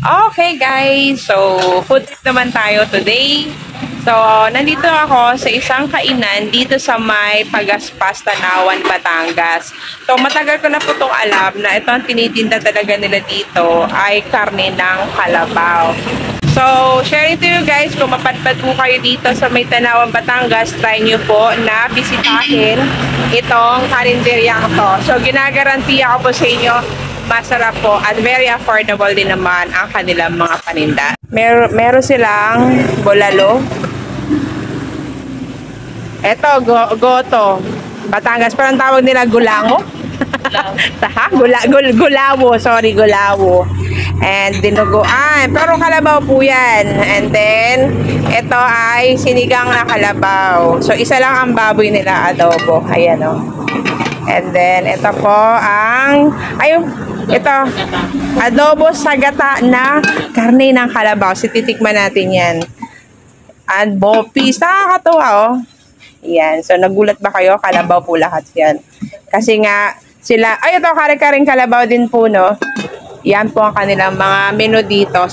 Okay guys, so food trip naman tayo today. So, nandito ako sa isang kainan dito sa may Pagaspas, Tanawan, Batangas. So, matagal ko na po itong alam na ito ang tinitinda talaga nila dito ay karne ng kalabaw. So, sharing to you guys, kung mapadpad po kayo dito sa may Tanawan, Batangas, try nyo po na bisitahin itong karinderyang to. So, ginagaranti ako po sa inyo, masarap po at very affordable din naman ang kanilang mga paninda. Meron silang bulalo. Eto, goto. Batangas, parang tawag nila gulango. Gulawo, sorry, gulawo. And dinuguan. Pero kalabaw po yan. And then, ito ay sinigang na kalabaw. So, isa lang ang baboy nila adobo. Ayan o. And then, ito po ang, ito, adobo sa gata na karne ng kalabaw. So, titikman natin yan. And bopis, nakakatuwa oh. Yan. So, nagulat ba kayo? Kalabaw po lahat yan. Kasi nga, sila, ito, kare-karing kalabaw din po, no? Yan po ang kanilang mga menu dito.